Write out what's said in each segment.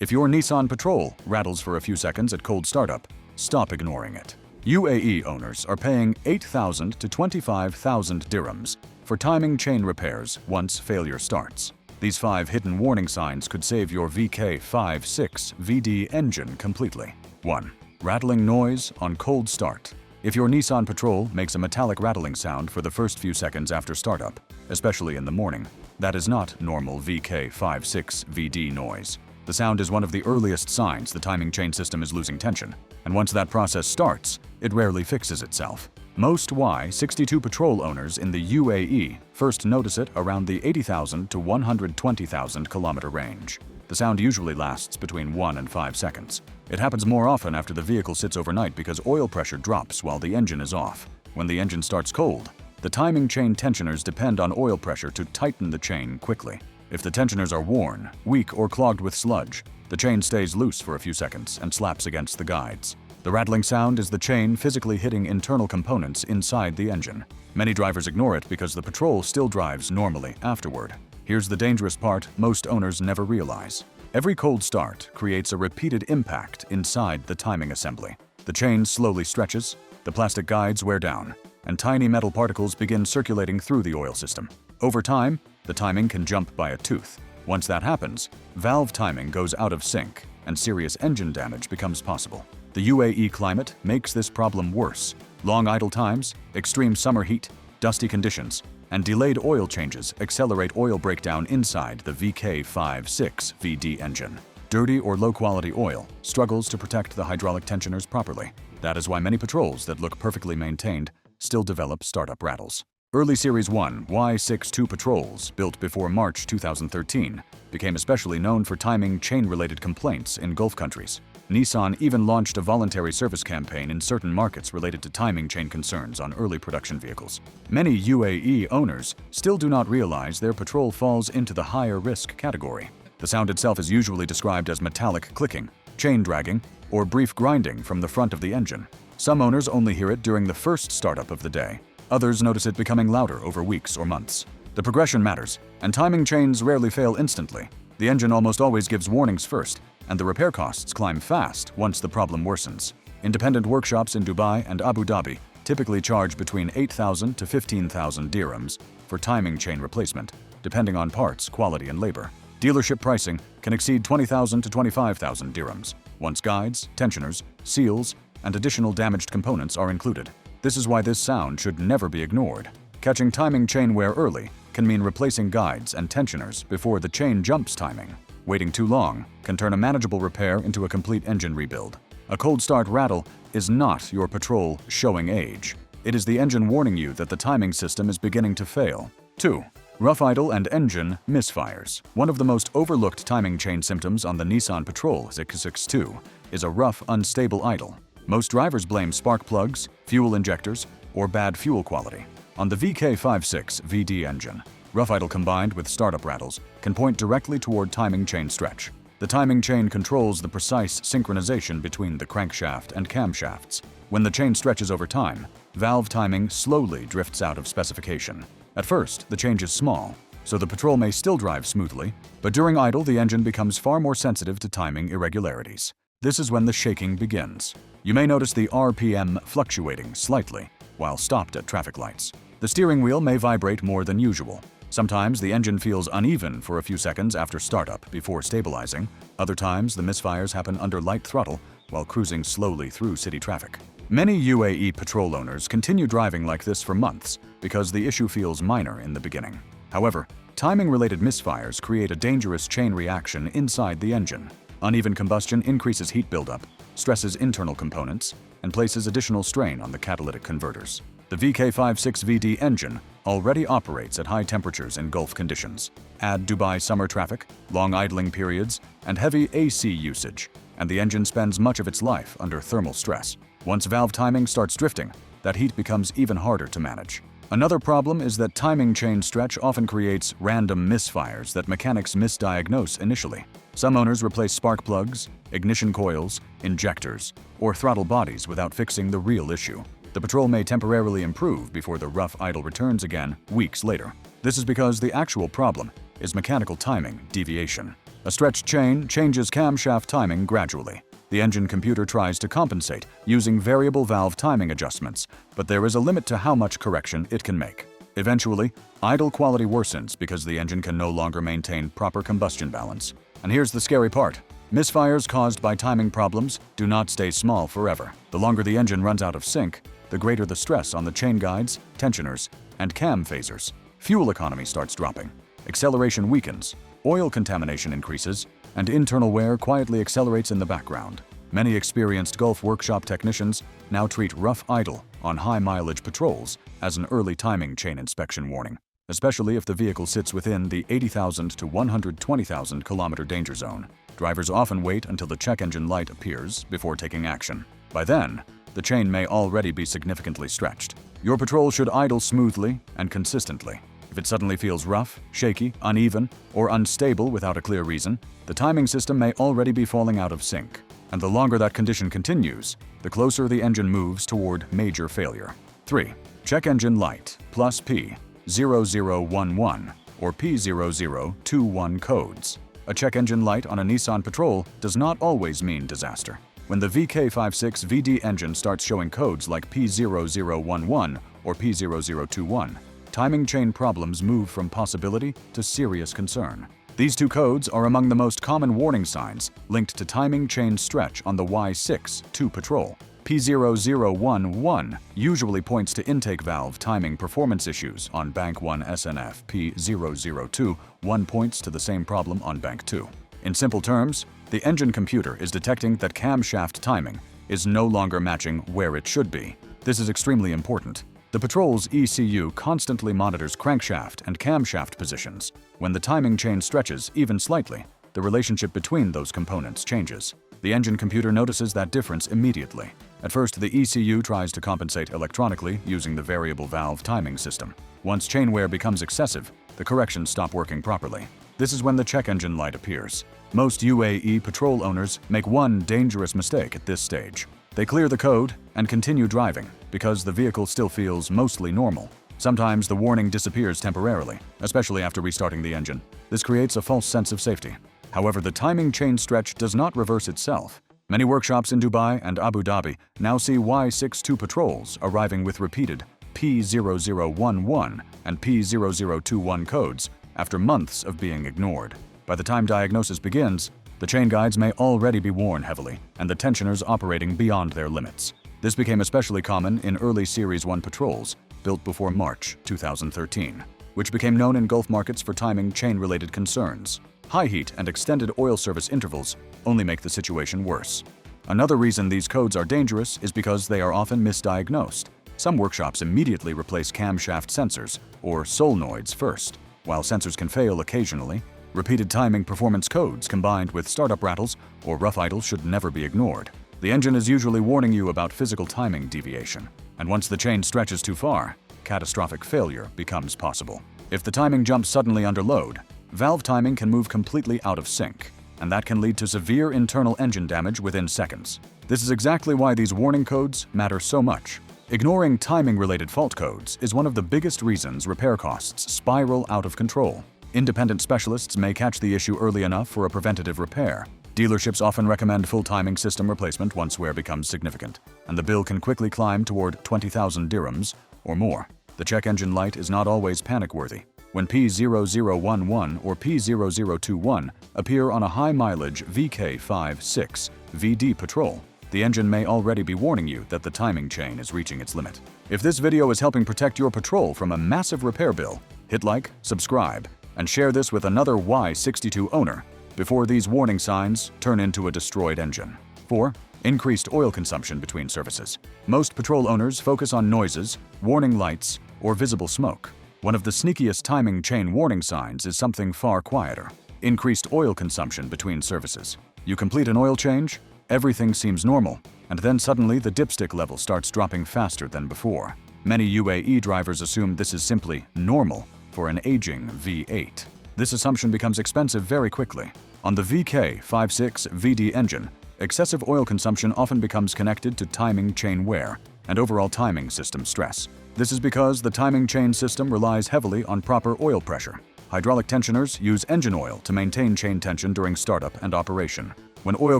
If your Nissan Patrol rattles for a few seconds at cold startup, stop ignoring it. UAE owners are paying 8,000 to 25,000 dirhams for timing chain repairs once failure starts. These 5 hidden warning signs could save your VK56 VD engine completely. 1. Rattling noise on cold start. If your Nissan Patrol makes a metallic rattling sound for the first few seconds after startup, especially in the morning, that is not normal VK56 VD noise. The sound is one of the earliest signs the timing chain system is losing tension, and once that process starts, it rarely fixes itself. Most Y62 Patrol owners in the UAE first notice it around the 80,000 to 120,000 kilometer range. The sound usually lasts between 1 and 5 seconds. It happens more often after the vehicle sits overnight because oil pressure drops while the engine is off. When the engine starts cold, the timing chain tensioners depend on oil pressure to tighten the chain quickly. If the tensioners are worn, weak, or clogged with sludge, the chain stays loose for a few seconds and slaps against the guides. The rattling sound is the chain physically hitting internal components inside the engine. Many drivers ignore it because the Patrol still drives normally afterward. Here's the dangerous part most owners never realize. Every cold start creates a repeated impact inside the timing assembly. The chain slowly stretches, the plastic guides wear down, and tiny metal particles begin circulating through the oil system. Over time, the timing can jump by a tooth. Once that happens, valve timing goes out of sync, and serious engine damage becomes possible. The UAE climate makes this problem worse. Long idle times, extreme summer heat, dusty conditions, and delayed oil changes accelerate oil breakdown inside the VK56 VD engine. Dirty or low-quality oil struggles to protect the hydraulic tensioners properly. That is why many Patrols that look perfectly maintained still develop startup rattles. Early Series 1 Y62 Patrols, built before March 2013, became especially known for timing chain-related complaints in Gulf countries. Nissan even launched a voluntary service campaign in certain markets related to timing chain concerns on early production vehicles. Many UAE owners still do not realize their Patrol falls into the higher risk category. The sound itself is usually described as metallic clicking, chain dragging, or brief grinding from the front of the engine. Some owners only hear it during the first startup of the day. Others notice it becoming louder over weeks or months. The progression matters, and timing chains rarely fail instantly. The engine almost always gives warnings first, and the repair costs climb fast once the problem worsens. Independent workshops in Dubai and Abu Dhabi typically charge between 8,000 to 15,000 dirhams for timing chain replacement, depending on parts, quality, and labor. Dealership pricing can exceed 20,000 to 25,000 dirhams, once guides, tensioners, seals, and additional damaged components are included. This is why this sound should never be ignored. Catching timing chain wear early can mean replacing guides and tensioners before the chain jumps timing. Waiting too long can turn a manageable repair into a complete engine rebuild. A cold start rattle is not your Patrol showing age. It is the engine warning you that the timing system is beginning to fail. 2. Rough idle and engine misfires. One of the most overlooked timing chain symptoms on the Nissan Patrol Z62 is a rough, unstable idle. Most drivers blame spark plugs, fuel injectors, or bad fuel quality. On the VK56 VD engine, rough idle combined with startup rattles can point directly toward timing chain stretch. The timing chain controls the precise synchronization between the crankshaft and camshafts. When the chain stretches over time, valve timing slowly drifts out of specification. At first, the change is small, so the Patrol may still drive smoothly, but during idle the engine becomes far more sensitive to timing irregularities. This is when the shaking begins. You may notice the RPM fluctuating slightly while stopped at traffic lights. The steering wheel may vibrate more than usual. Sometimes the engine feels uneven for a few seconds after startup before stabilizing. Other times the misfires happen under light throttle while cruising slowly through city traffic. Many UAE Patrol owners continue driving like this for months because the issue feels minor in the beginning. However, timing-related misfires create a dangerous chain reaction inside the engine. Uneven combustion increases heat buildup, stresses internal components, and places additional strain on the catalytic converters. The VK56 VD engine already operates at high temperatures in Gulf conditions. Add Dubai summer traffic, long idling periods, and heavy AC usage, and the engine spends much of its life under thermal stress. Once valve timing starts drifting, that heat becomes even harder to manage. Another problem is that timing chain stretch often creates random misfires that mechanics misdiagnose initially. Some owners replace spark plugs, ignition coils, injectors, or throttle bodies without fixing the real issue. The Patrol may temporarily improve before the rough idle returns again weeks later. This is because the actual problem is mechanical timing deviation. A stretched chain changes camshaft timing gradually. The engine computer tries to compensate using variable valve timing adjustments, but there is a limit to how much correction it can make. Eventually, idle quality worsens because the engine can no longer maintain proper combustion balance. And here's the scary part. Misfires caused by timing problems do not stay small forever. The longer the engine runs out of sync, the greater the stress on the chain guides, tensioners, and cam phasers. Fuel economy starts dropping. Acceleration weakens, oil contamination increases, and internal wear quietly accelerates in the background. Many experienced Gulf workshop technicians now treat rough idle on high-mileage patrols as an early timing chain inspection warning, especially if the vehicle sits within the 80,000 to 120,000 kilometer danger zone. Drivers often wait until the check engine light appears before taking action. By then, the chain may already be significantly stretched. Your patrol should idle smoothly and consistently. If it suddenly feels rough, shaky, uneven, or unstable without a clear reason, the timing system may already be falling out of sync. And the longer that condition continues, the closer the engine moves toward major failure. 3. Check engine light plus P0011 or P0021 codes. A check engine light on a Nissan Patrol does not always mean disaster. When the VK56 VD engine starts showing codes like P0011 or P0021, timing chain problems move from possibility to serious concern. These two codes are among the most common warning signs linked to timing chain stretch on the Y6-2 Patrol. P0011 usually points to intake valve timing performance issues on Bank 1 SNF. P0021 points to the same problem on Bank 2. In simple terms, the engine computer is detecting that camshaft timing is no longer matching where it should be. This is extremely important. The Patrol's ECU constantly monitors crankshaft and camshaft positions. When the timing chain stretches even slightly, the relationship between those components changes. The engine computer notices that difference immediately. At first, the ECU tries to compensate electronically using the variable valve timing system. Once chain wear becomes excessive, the corrections stop working properly. This is when the check engine light appears. Most UAE Patrol owners make one dangerous mistake at this stage. They clear the code and continue driving because the vehicle still feels mostly normal. Sometimes the warning disappears temporarily, especially after restarting the engine. This creates a false sense of safety. However, the timing chain stretch does not reverse itself. Many workshops in Dubai and Abu Dhabi now see Y62 Patrols arriving with repeated P0011 and P0021 codes after months of being ignored. By the time diagnosis begins, the chain guides may already be worn heavily and the tensioners operating beyond their limits. This became especially common in early Series 1 Patrols, built before March 2013, which became known in Gulf markets for timing chain-related concerns. High heat and extended oil service intervals only make the situation worse. Another reason these codes are dangerous is because they are often misdiagnosed. Some workshops immediately replace camshaft sensors, or solenoids, first. While sensors can fail occasionally, repeated timing performance codes combined with startup rattles or rough idle should never be ignored. The engine is usually warning you about physical timing deviation, and once the chain stretches too far, catastrophic failure becomes possible. If the timing jumps suddenly under load, valve timing can move completely out of sync, and that can lead to severe internal engine damage within seconds. This is exactly why these warning codes matter so much. Ignoring timing-related fault codes is one of the biggest reasons repair costs spiral out of control. Independent specialists may catch the issue early enough for a preventative repair. Dealerships often recommend full timing system replacement once wear becomes significant, and the bill can quickly climb toward 20,000 dirhams or more. The check engine light is not always panic-worthy. When P0011 or P0021 appear on a high-mileage VK56 VD Patrol, the engine may already be warning you that the timing chain is reaching its limit. If this video is helping protect your Patrol from a massive repair bill, hit like, subscribe, and share this with another Y62 owner before these warning signs turn into a destroyed engine. 4. Increased oil consumption between services. Most Patrol owners focus on noises, warning lights, or visible smoke. One of the sneakiest timing chain warning signs is something far quieter: increased oil consumption between services. You complete an oil change, everything seems normal, and then suddenly the dipstick level starts dropping faster than before. Many UAE drivers assume this is simply normal for an aging V8. This assumption becomes expensive very quickly. On the VK56 VD engine, excessive oil consumption often becomes connected to timing chain wear and overall timing system stress. This is because the timing chain system relies heavily on proper oil pressure. Hydraulic tensioners use engine oil to maintain chain tension during startup and operation. When oil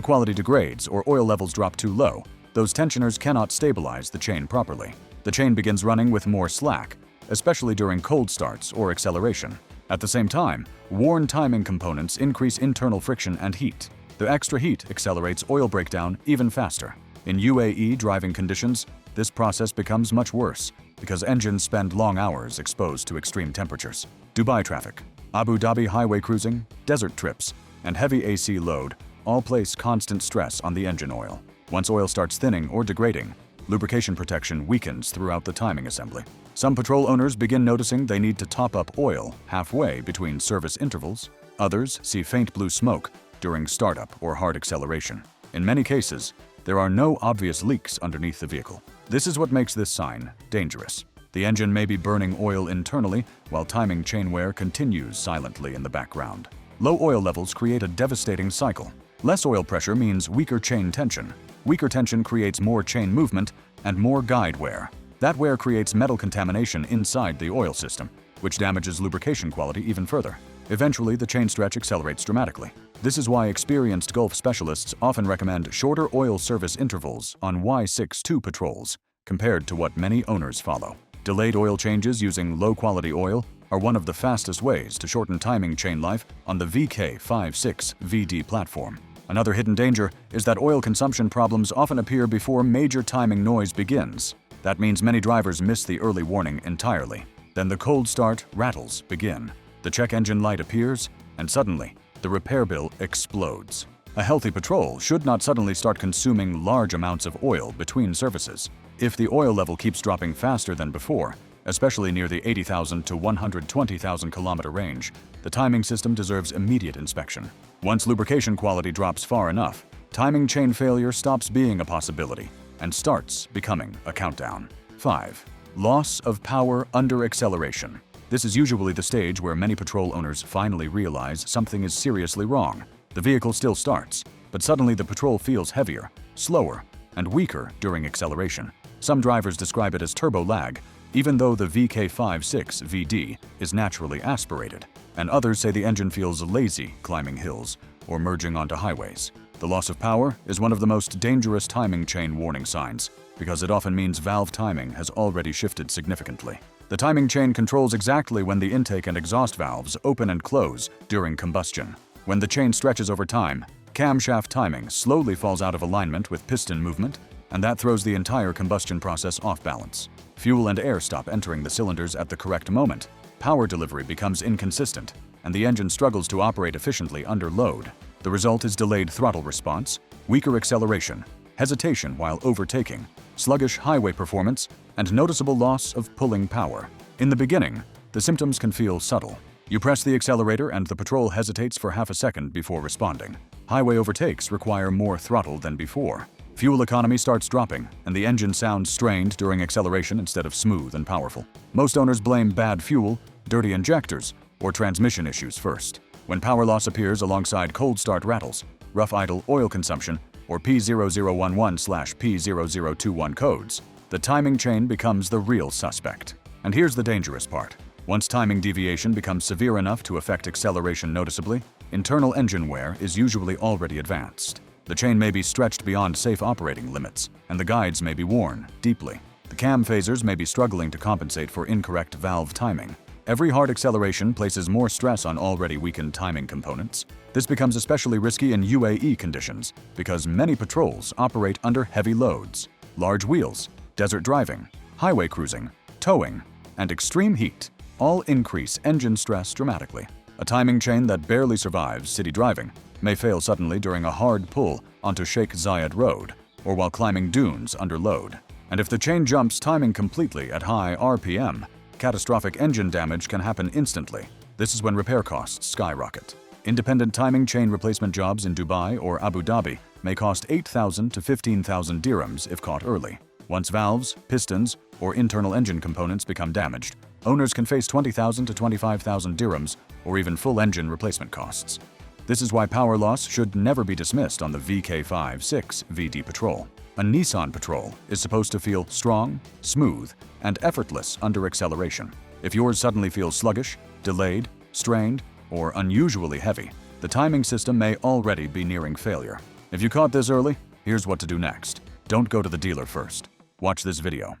quality degrades or oil levels drop too low, those tensioners cannot stabilize the chain properly. The chain begins running with more slack, especially during cold starts or acceleration. At the same time, worn timing components increase internal friction and heat. The extra heat accelerates oil breakdown even faster. In UAE driving conditions, this process becomes much worse because engines spend long hours exposed to extreme temperatures. Dubai traffic, Abu Dhabi highway cruising, desert trips, and heavy AC load all place constant stress on the engine oil. Once oil starts thinning or degrading, lubrication protection weakens throughout the timing assembly. Some Patrol owners begin noticing they need to top up oil halfway between service intervals. Others see faint blue smoke during startup or hard acceleration. In many cases, there are no obvious leaks underneath the vehicle. This is what makes this sign dangerous. The engine may be burning oil internally while timing chain wear continues silently in the background. Low oil levels create a devastating cycle. Less oil pressure means weaker chain tension. Weaker tension creates more chain movement and more guide wear. That wear creates metal contamination inside the oil system, which damages lubrication quality even further. Eventually, the chain stretch accelerates dramatically. This is why experienced Gulf specialists often recommend shorter oil service intervals on Y62 Patrols compared to what many owners follow. Delayed oil changes using low-quality oil are one of the fastest ways to shorten timing chain life on the VK56 VD platform. Another hidden danger is that oil consumption problems often appear before major timing noise begins. That means many drivers miss the early warning entirely. Then the cold start rattles begin. The check engine light appears, and suddenly, the repair bill explodes. A healthy Patrol should not suddenly start consuming large amounts of oil between services. If the oil level keeps dropping faster than before, especially near the 80,000 to 120,000 kilometer range, the timing system deserves immediate inspection. Once lubrication quality drops far enough, timing chain failure stops being a possibility and starts becoming a countdown. 5. Loss of power under acceleration. This is usually the stage where many Patrol owners finally realize something is seriously wrong. The vehicle still starts, but suddenly the Patrol feels heavier, slower, and weaker during acceleration. Some drivers describe it as turbo lag, even though the VK56 VD is naturally aspirated, and others say the engine feels lazy climbing hills or merging onto highways. The loss of power is one of the most dangerous timing chain warning signs because it often means valve timing has already shifted significantly. The timing chain controls exactly when the intake and exhaust valves open and close during combustion. When the chain stretches over time, camshaft timing slowly falls out of alignment with piston movement, and that throws the entire combustion process off balance. Fuel and air stop entering the cylinders at the correct moment. Power delivery becomes inconsistent, and the engine struggles to operate efficiently under load. The result is delayed throttle response, weaker acceleration, hesitation while overtaking, sluggish highway performance, and noticeable loss of pulling power. In the beginning, the symptoms can feel subtle. You press the accelerator and the Patrol hesitates for half a second before responding. Highway overtakes require more throttle than before. Fuel economy starts dropping, and the engine sounds strained during acceleration instead of smooth and powerful. Most owners blame bad fuel, dirty injectors, or transmission issues first. When power loss appears alongside cold start rattles, rough idle oil consumption, or P0011/P0021 codes, the timing chain becomes the real suspect. And here's the dangerous part. Once timing deviation becomes severe enough to affect acceleration noticeably, internal engine wear is usually already advanced. The chain may be stretched beyond safe operating limits, and the guides may be worn deeply. The cam phasers may be struggling to compensate for incorrect valve timing. Every hard acceleration places more stress on already weakened timing components. This becomes especially risky in UAE conditions because many Patrols operate under heavy loads, large wheels, desert driving, highway cruising, towing, and extreme heat all increase engine stress dramatically. A timing chain that barely survives city driving may fail suddenly during a hard pull onto Sheikh Zayed Road or while climbing dunes under load. And if the chain jumps timing completely at high RPM, catastrophic engine damage can happen instantly. This is when repair costs skyrocket. Independent timing chain replacement jobs in Dubai or Abu Dhabi may cost 8,000 to 15,000 dirhams if caught early. Once valves, pistons, or internal engine components become damaged, owners can face 20,000 to 25,000 dirhams or even full engine replacement costs. This is why power loss should never be dismissed on the VK56 VD Patrol. A Nissan Patrol is supposed to feel strong, smooth, and effortless under acceleration. If yours suddenly feels sluggish, delayed, strained, or unusually heavy, the timing system may already be nearing failure. If you caught this early, here's what to do next. Don't go to the dealer first. Watch this video.